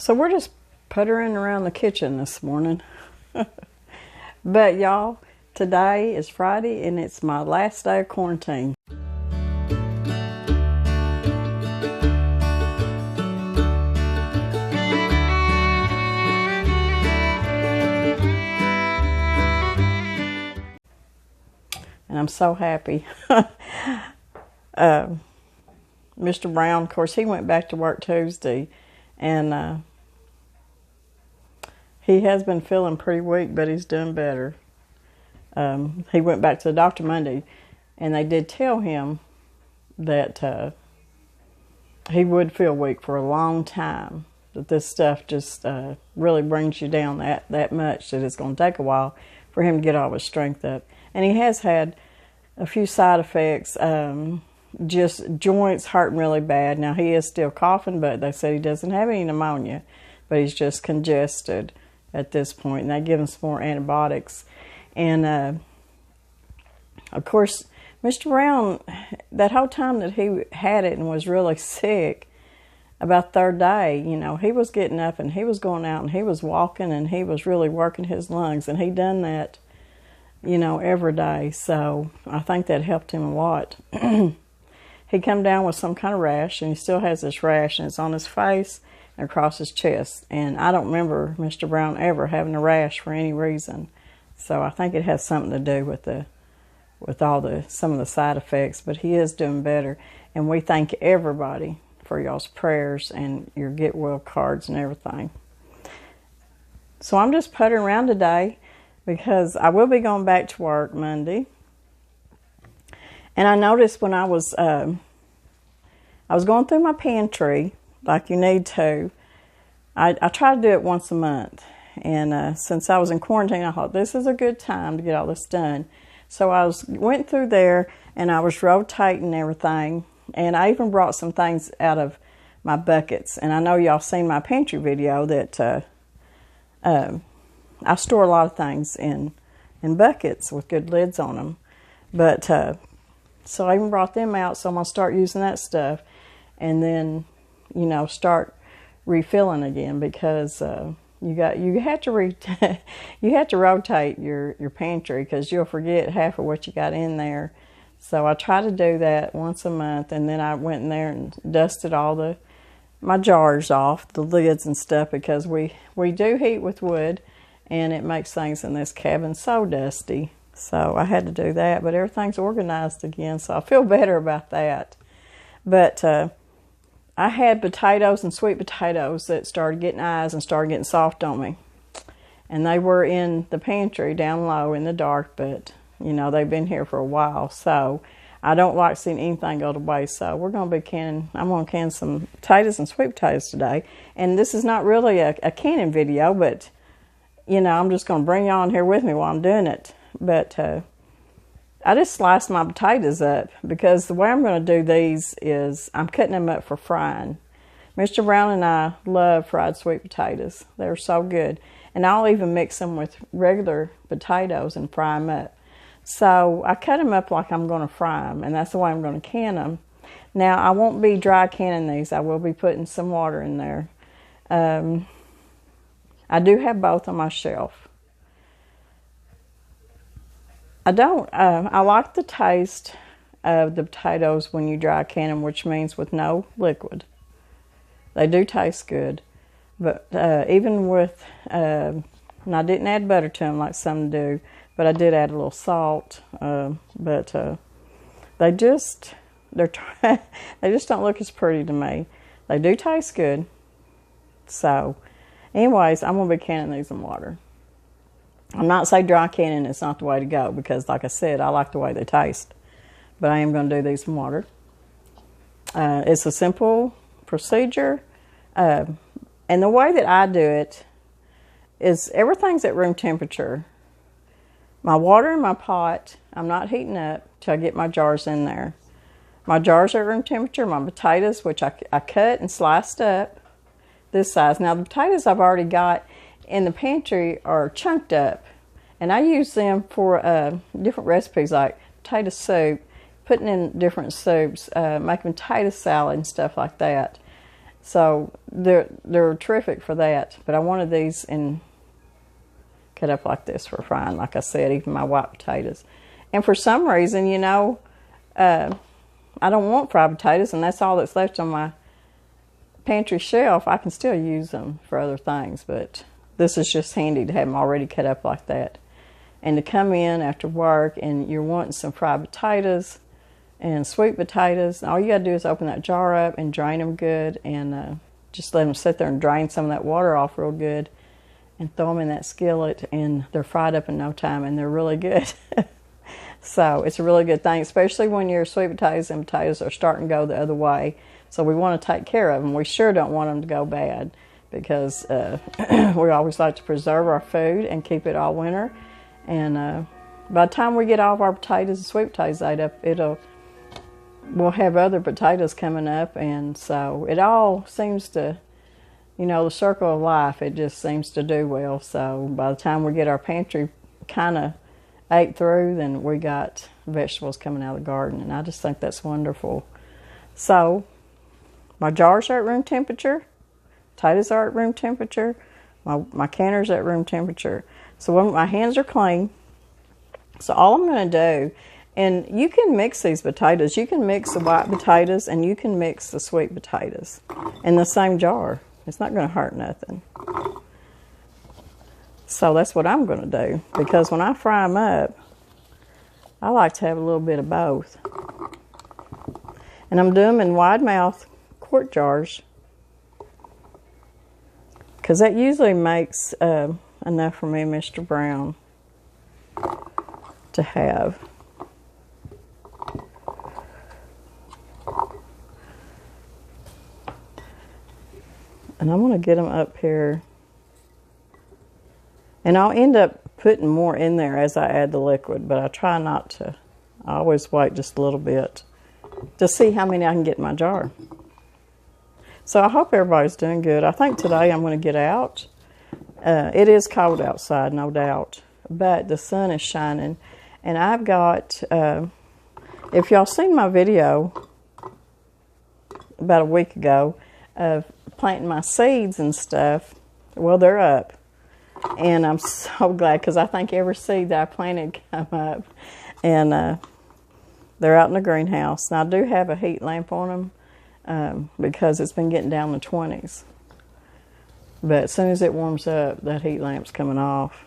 So we're just puttering around the kitchen this morning. But y'all, today is Friday and it's my last day of quarantine. And I'm so happy. Mr. Brown, of course, he went back to work Tuesday, and he has been feeling pretty weak, but he's doing better. He went back to the doctor Monday, and they did tell him that he would feel weak for a long time, that this stuff just really brings you down that much that it's going to take a while for him to get all his strength up. And he has had a few side effects, just joints hurting really bad. Now, he is still coughing, but they said he doesn't have any pneumonia, but he's just congested at this point, and they give him some more antibiotics. And, of course, Mr. Brown, that whole time that he had it and was really sick, about third day, you know, he was getting up and he was going out and he was walking and he was really working his lungs, and he done that, you know, every day. So I think that helped him a lot. He come down with some kind of rash, and he still has this rash, and it's on his face and across his chest. And I don't remember Mr. Brown ever having a rash for any reason. So I think it has something to do with some of the side effects. But he is doing better, and we thank everybody for y'all's prayers and your get well cards and everything. So I'm just puttering around today because I will be going back to work Monday. And I noticed when I was going through my pantry, like you need to, I try to do it once a month. And since I was in quarantine, I thought this is a good time to get all this done. So I went through there and I was rotating everything. And I even brought some things out of my buckets. And I know y'all seen my pantry video that I store a lot of things in buckets with good lids on them. But so I even brought them out, so I'm going to start using that stuff. And then, you know, start refilling again, because you have to rotate your pantry, because you'll forget half of what you got in there. So I try to do that once a month, and then I went in there and dusted all my jars off, the lids and stuff, because we do heat with wood, and it makes things in this cabin so dusty. So I had to do that, but everything's organized again, so I feel better about that. But I had potatoes and sweet potatoes that started getting eyes and started getting soft on me. And they were in the pantry down low in the dark, but, you know, they've been here for a while. So I don't like seeing anything go to waste. So I'm going to can some potatoes and sweet potatoes today. And this is not really a canning video, but, you know, I'm just going to bring you on here with me while I'm doing it. But I just sliced my potatoes up, because the way I'm going to do these is I'm cutting them up for frying. Mr. Brown and I love fried sweet potatoes. They're so good. And I'll even mix them with regular potatoes and fry them up. So I cut them up like I'm going to fry them, and that's the way I'm going to can them. Now, I won't be dry canning these. I will be putting some water in there. I do have both on my shelf. I like the taste of the potatoes when you dry can them, which means with no liquid. They do taste good. But even with, and I didn't add butter to them like some do, but I did add a little salt. But they just don't look as pretty to me. They do taste good. So, anyways, I'm going to be canning these in water. I'm not saying dry canning is not the way to go, because, like I said, I like the way they taste. But I am going to do these in water. It's a simple procedure. And the way that I do it is everything's at room temperature. My water in my pot, I'm not heating up till I get my jars in there. My jars are at room temperature. My potatoes, which I cut and sliced up this size. Now, the potatoes I've already got in the pantry are chunked up, and I use them for different recipes, like potato soup, putting in different soups, making potato salad and stuff like that. So they're terrific for that. But I wanted these cut up like this for frying, like I said, even my white potatoes. And for some reason, you know, I don't want fried potatoes, and that's all that's left on my pantry shelf. I can still use them for other things, but this is just handy to have them already cut up like that. And to come in after work and you're wanting some fried potatoes and sweet potatoes, all you got to do is open that jar up and drain them good, and just let them sit there and drain some of that water off real good, and throw them in that skillet, and they're fried up in no time, and they're really good. So it's a really good thing, especially when your sweet potatoes and potatoes are starting to go the other way. So we want to take care of them. We sure don't want them to go bad, because we always like to preserve our food and keep it all winter. And by the time we get all of our potatoes and sweet potatoes ate up, we'll have other potatoes coming up. And so it all seems to, you know, the circle of life, it just seems to do well. So by the time we get our pantry kind of ate through, then we got vegetables coming out of the garden. And I just think that's wonderful. So my jars are at room temperature. Potatoes are at room temperature. My canner's at room temperature. So when my hands are clean, so all I'm going to do, and you can mix these potatoes. You can mix the white potatoes and you can mix the sweet potatoes in the same jar. It's not going to hurt nothing. So that's what I'm going to do, because when I fry them up, I like to have a little bit of both. And I'm doing them in wide mouth quart jars, because that usually makes enough for me and Mr. Brown to have. And I'm going to get them up here. And I'll end up putting more in there as I add the liquid, but I try not to. I always wait just a little bit to see how many I can get in my jar. So I hope everybody's doing good. I think today I'm going to get out. It is cold outside, no doubt, but the sun is shining. And I've got, if y'all seen my video about a week ago of planting my seeds and stuff, well, they're up. And I'm so glad, because I think every seed that I planted came up. And they're out in the greenhouse. Now, I do have a heat lamp on them because it's been getting down to 20s. But as soon as it warms up, that heat lamp's coming off.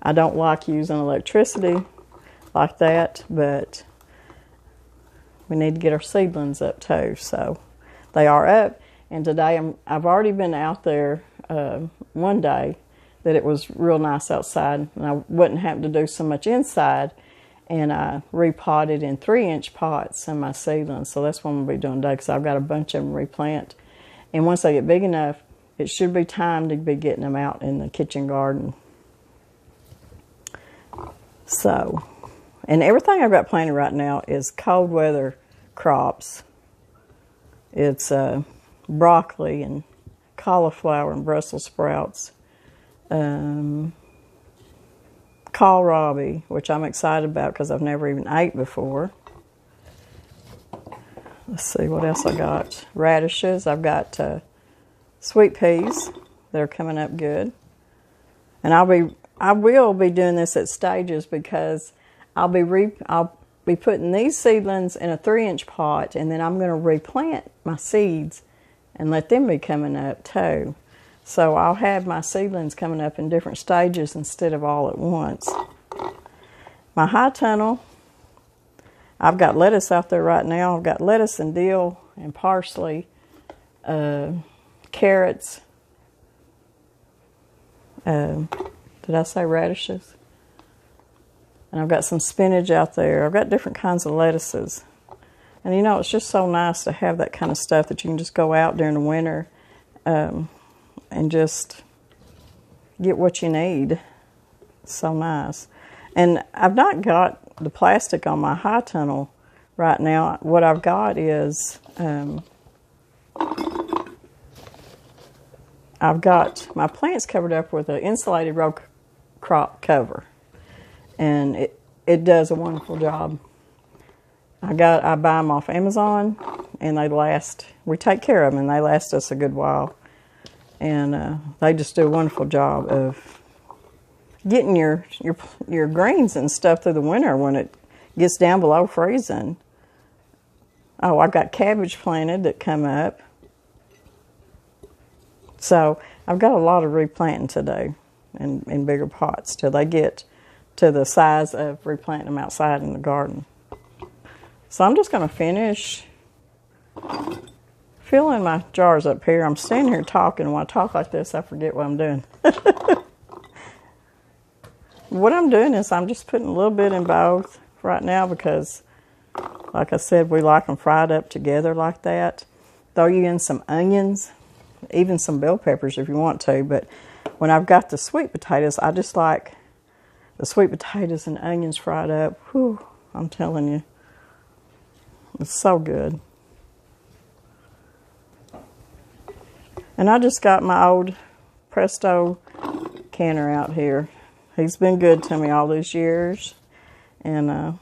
I don't like using electricity like that, but we need to get our seedlings up too. So they are up. And today I've already been out there one day that it was real nice outside, and I wouldn't have to do so much inside. And I repotted in 3-inch pots in my seedlings. So that's what I'm going to be doing today, because I've got a bunch of them replant. And once they get big enough, it should be time to be getting them out in the kitchen garden. So, and everything I've got planted right now is cold weather crops. It's broccoli and cauliflower and Brussels sprouts. Kohlrabi, which I'm excited about because I've never even ate before. Let's see what else I got. Radishes. I've got sweet peas that are coming up good. And I will be doing this at stages, because I'll be putting these seedlings in a 3-inch pot, and then I'm going to replant my seeds and let them be coming up too. So I'll have my seedlings coming up in different stages instead of all at once. My high tunnel, I've got lettuce out there right now. I've got lettuce and dill and parsley, carrots. Did I say radishes? And I've got some spinach out there. I've got different kinds of lettuces. And you know, it's just so nice to have that kind of stuff that you can just go out during the winter and just get what you need. It's so nice. And I've not got the plastic on my high tunnel right now. What I've got is I've got my plants covered up with an insulated row crop cover, and it does a wonderful job. I buy them off Amazon, and they last. We take care of them, and they last us a good while. and they just do a wonderful job of getting your greens and stuff through the winter when it gets down below freezing. Oh, I've got cabbage planted that come up. So I've got a lot of replanting to do in bigger pots till they get to the size of replanting them outside in the garden. So I'm just going to finish filling my jars up here. I'm standing here talking. When I talk like this, I forget what I'm doing. What I'm doing is I'm just putting a little bit in both right now because, like I said, we like them fried up together like that. Throw you in some onions, even some bell peppers if you want to. But when I've got the sweet potatoes, I just like the sweet potatoes and onions fried up. Whew, I'm telling you. It's so good. And I just got my old Presto canner out here. He's been good to me all these years. And I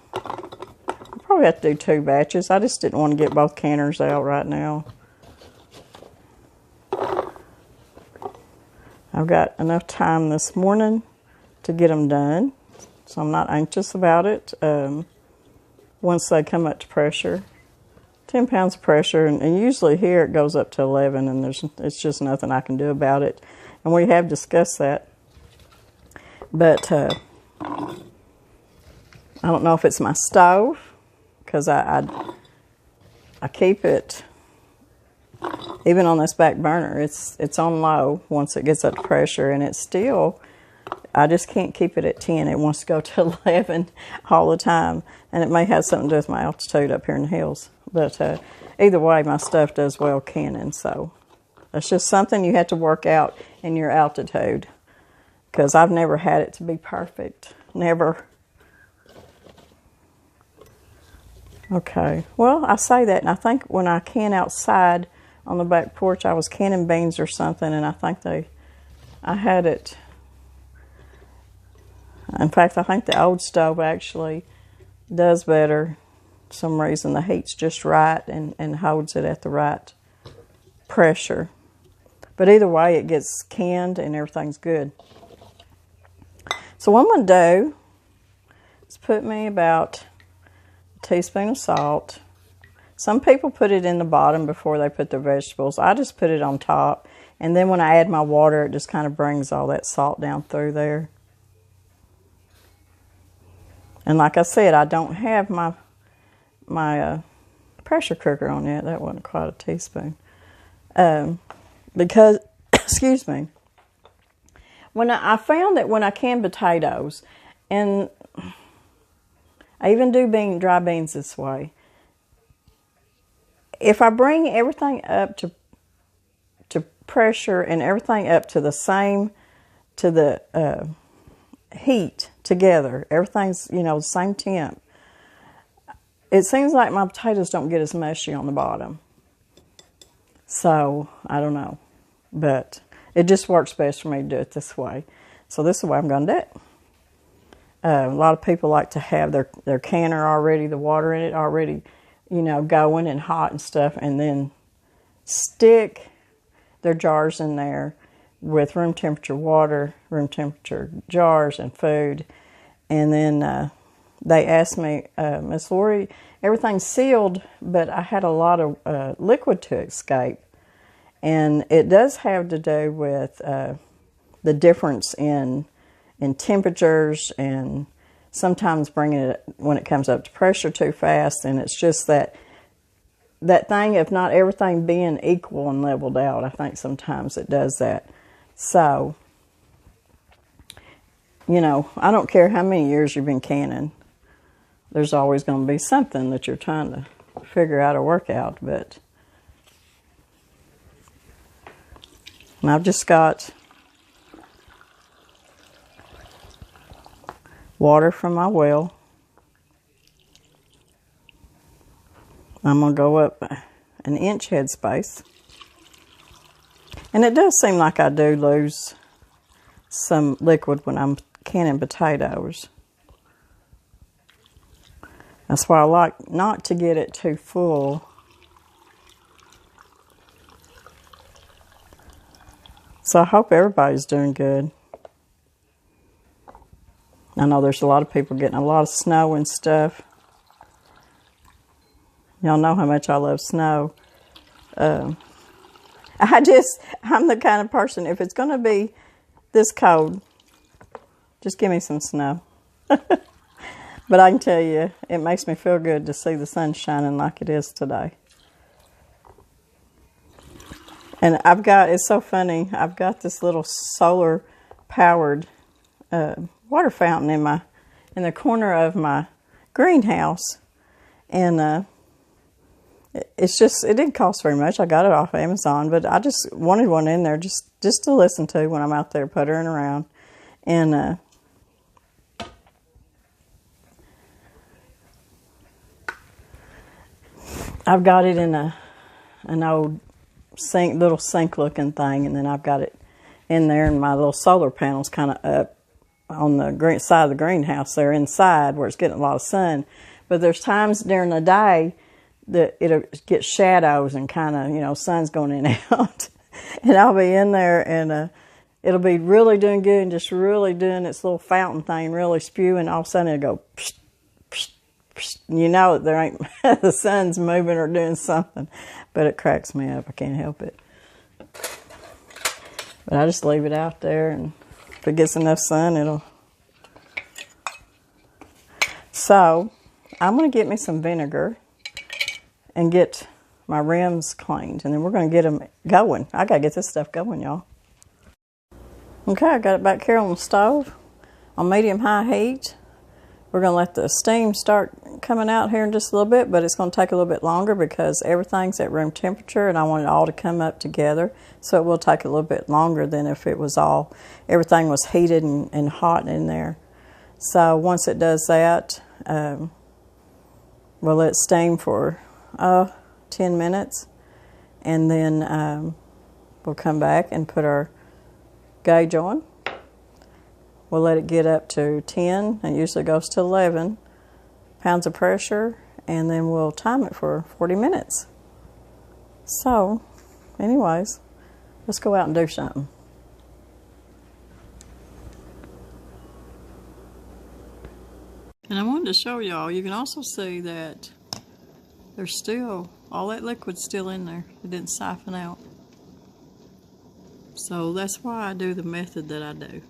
probably have to do 2 batches. I just didn't want to get both canners out right now. I've got enough time this morning to get them done. So I'm not anxious about it. Once they come up to pressure. 10 pounds of pressure, and usually here it goes up to 11, and it's just nothing I can do about it. And we have discussed that. But I don't know if it's my stove, because I keep it, even on this back burner, it's on low once it gets up to pressure, and it's still, I just can't keep it at 10. It wants to go to 11 all the time, and it may have something to do with my altitude up here in the hills. But either way, my stuff does well canning, so it's just something you have to work out in your altitude, because I've never had it to be perfect. Never. Okay, well, I say that, and I think when I can outside on the back porch, I was canning beans or something, and I think I had it. In fact, I think the old stove actually does better. For some reason, the heat's just right and holds it at the right pressure. But either way, it gets canned and everything's good. So what I'm going to do is put me about a teaspoon of salt. Some people put it in the bottom before they put their vegetables. I just put it on top. And then when I add my water, it just kind of brings all that salt down through there. And like I said, I don't have my pressure cooker on yet. That wasn't quite a teaspoon. Because, excuse me, when I found that when I can potatoes, and I even do dry beans this way, if I bring everything up to pressure and everything up to the same, to the heat together, everything's, the same temp, it seems like my potatoes don't get as mushy on the bottom. So, I don't know. But it just works best for me to do it this way. So this is the way I'm going to do it. A lot of people like to have their canner already, the water in it already, going and hot and stuff. And then stick their jars in there with room temperature water, room temperature jars and food. And then they asked me, Miss Lori, everything's sealed, but I had a lot of liquid to escape. And it does have to do with the difference in temperatures, and sometimes bringing it when it comes up to pressure too fast. And it's just that thing of not everything being equal and leveled out. I think sometimes it does that. So, I don't care how many years you've been canning. There's always going to be something that you're trying to figure out or work out. But and I've just got water from my well. I'm going to go up an inch headspace. And it does seem like I do lose some liquid when I'm canning potatoes. That's why I like not to get it too full. So I hope everybody's doing good. I know there's a lot of people getting a lot of snow and stuff. Y'all know how much I love snow. I'm the kind of person, if it's going to be this cold, just give me some snow. But I can tell you, it makes me feel good to see the sun shining like it is today. And it's so funny, I've got this little solar powered water fountain in the corner of my greenhouse. And it didn't cost very much. I got it off Amazon, but I just wanted one in there just to listen to when I'm out there puttering around. And I've got it in an old little sink looking thing, and then I've got it in there, and my little solar panel's kind of up on the side of the greenhouse there inside where it's getting a lot of sun. But there's times during the day that it'll get shadows and kind of, sun's going in and out. And I'll be in there, and it'll be really doing good and just really doing its little fountain thing, really spewing. All of a sudden it'll go psh, psh, psh, and you know that there ain't the sun's moving or doing something. But it cracks me up. I can't help it. But I just leave it out there, and if it gets enough sun, it'll. So I'm going to get me some vinegar and get my rims cleaned, and then we're going to get them going. I got to get this stuff going, y'all. Okay, I got it back here on the stove on medium-high heat. We're going to let the steam start coming out here in just a little bit, but it's going to take a little bit longer because everything's at room temperature, and I want it all to come up together. So it will take a little bit longer than if everything was heated and hot in there. So once it does that, we'll let it steam for 10 minutes, and then we'll come back and put our gauge on. We'll let it get up to 10, it usually goes to 11 pounds of pressure, and then we'll time it for 40 minutes. So, anyways, let's go out and do something. And I wanted to show y'all, you can also see that there's still, all that liquid's still in there. It didn't siphon out. So that's why I do the method that I do.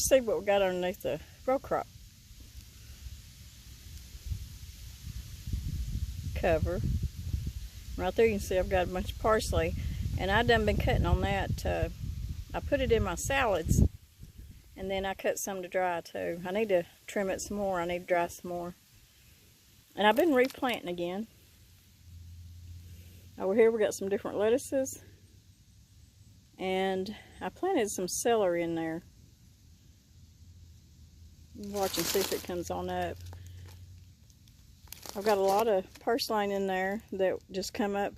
see what we got underneath the row crop cover. Right there you can see I've got a bunch of parsley, and I done been cutting on that. I put it in my salads, and then I cut some to dry too. I need to trim it some more. I need to dry some more. And I've been replanting again. Over here we got some different lettuces, and I planted some celery in there. Watch and see if it comes on up. I've got a lot of purslane in there that just come up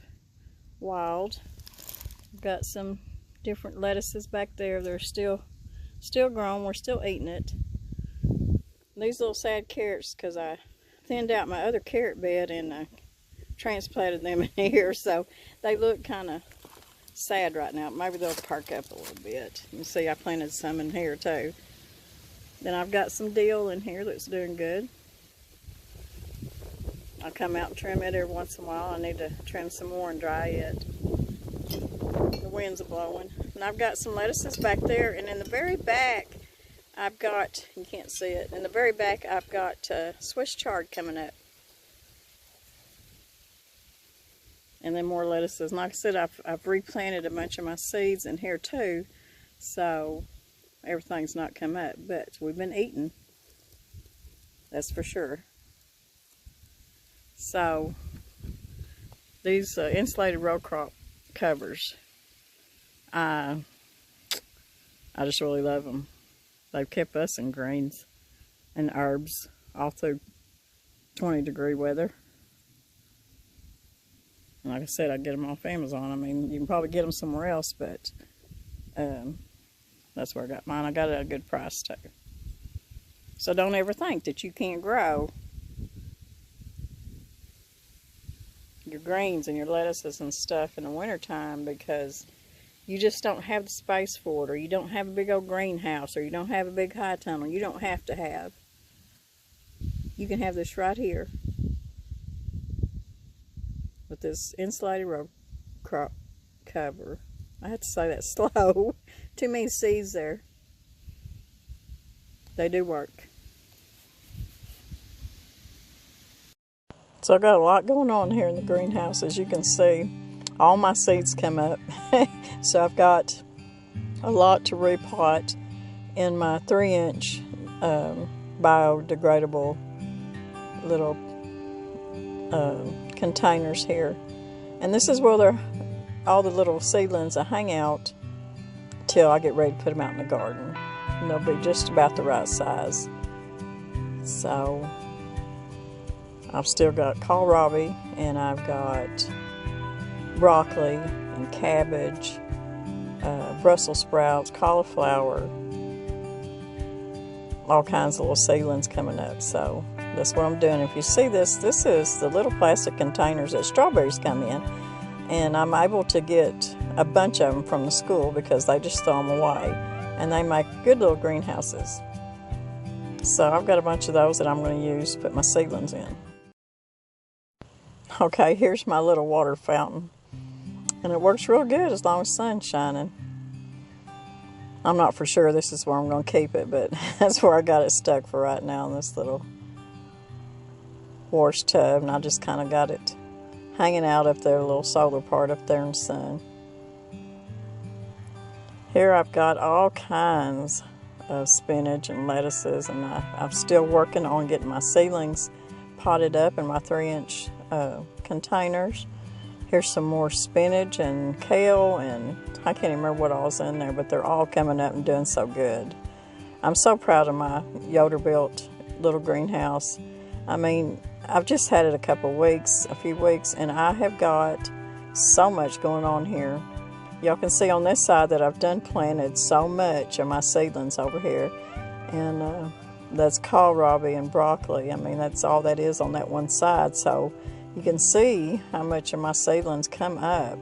wild. I've got some different lettuces back there. They're still grown. We're still eating it. These little sad carrots, because I thinned out my other carrot bed and transplanted them in here, so they look kind of sad right now. Maybe they'll perk up a little bit. You can see I planted some in here too. Then I've got some dill in here that's doing good. I'll come out and trim it every once in a while. I need to trim some more and dry it. The winds are blowing. And I've got some lettuces back there, and in the very back I've got, you can't see it, in the very back I've got Swiss chard coming up. And then more lettuces. And like I said, I've replanted a bunch of my seeds in here too, so everything's not come up, but we've been eating, that's for sure. So these insulated row crop covers, I just really love them. They've kept us in greens and herbs all through 20-degree weather. And like I said, I get them off Amazon. I mean, you can probably get them somewhere else, but that's where I got mine. I got it at a good price too. So don't ever think that you can't grow your greens and your lettuces and stuff in the wintertime because you just don't have the space for it, or you don't have a big old greenhouse, or you don't have a big high tunnel. You don't have to have. You can have this right here with this insulated row crop cover. I have to say that slow. Too many C's there. They do work. So I've got a lot going on here in the greenhouse. As you can see, all my seeds come up. So I've got a lot to repot in my 3-inch biodegradable little containers here. And this is where all the little seedlings will hang out till I get ready to put them out in the garden. And they'll be just about the right size. So I've still got kohlrabi, and I've got broccoli and cabbage, Brussels sprouts, cauliflower, all kinds of little seedlings coming up. So that's what I'm doing. If you see this, this is the little plastic containers that strawberries come in, and I'm able to get a bunch of them from the school because they just throw them away, and they make good little greenhouses. So I've got a bunch of those that I'm going to use to put my seedlings in. Okay, here's my little water fountain, and it works real good as long as the sun's shining. I'm not for sure this is where I'm going to keep it, but that's where I got it stuck for right now, in this little wash tub, and I just kind of got it hanging out up there, a little solar part up there in the sun. Here I've got all kinds of spinach and lettuces, and I'm still working on getting my seedlings potted up in my 3-inch containers. Here's some more spinach and kale, and I can't even remember what all's in there, but they're all coming up and doing so good. I'm so proud of my Yoder-built little greenhouse. I mean, I've just had it a few weeks, and I have got so much going on here. Y'all can see on this side that I've done planted so much of my seedlings over here, and that's kohlrabi and broccoli. I mean, that's all that is on that one side, so you can see how much of my seedlings come up.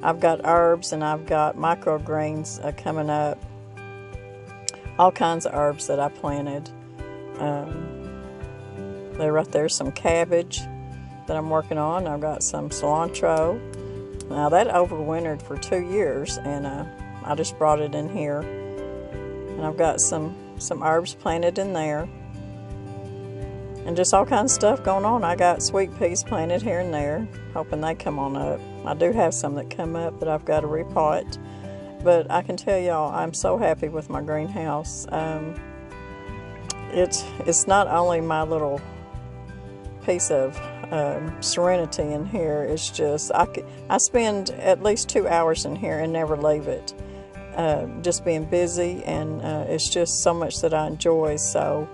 I've got herbs, and I've got microgreens coming up. All kinds of herbs that I planted. There right there's some cabbage that I'm working on. I've got some cilantro. Now that overwintered for 2 years, and I just brought it in here. And I've got some some herbs planted in there. And just all kinds of stuff going on. I got sweet peas planted here and there, hoping they come on up. I do have some that come up that I've got to repot. But I can tell y'all, I'm so happy with my greenhouse. It's not only my little piece of serenity in here. It's just I spend at least 2 hours in here and never leave it. Just being busy, and it's just so much that I enjoy. So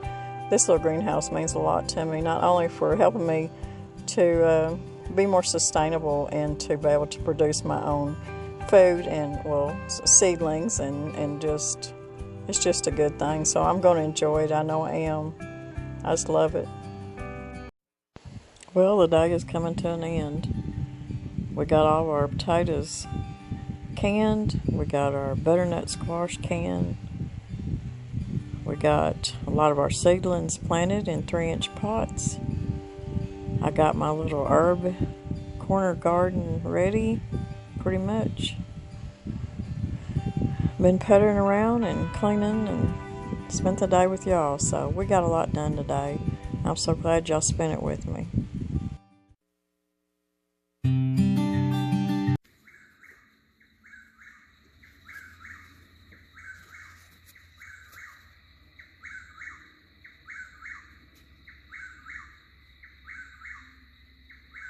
this little greenhouse means a lot to me, not only for helping me to be more sustainable and to be able to produce my own food and, well, seedlings, and just, it's just a good thing. So I'm going to enjoy it. I know I am. I just love it. Well, the day is coming to an end. We got all of our potatoes canned. We got our butternut squash canned. We got a lot of our seedlings planted in 3-inch pots. I got my little herb corner garden ready, pretty much. Been puttering around and cleaning and spent the day with y'all. So we got a lot done today. I'm so glad y'all spent it with me.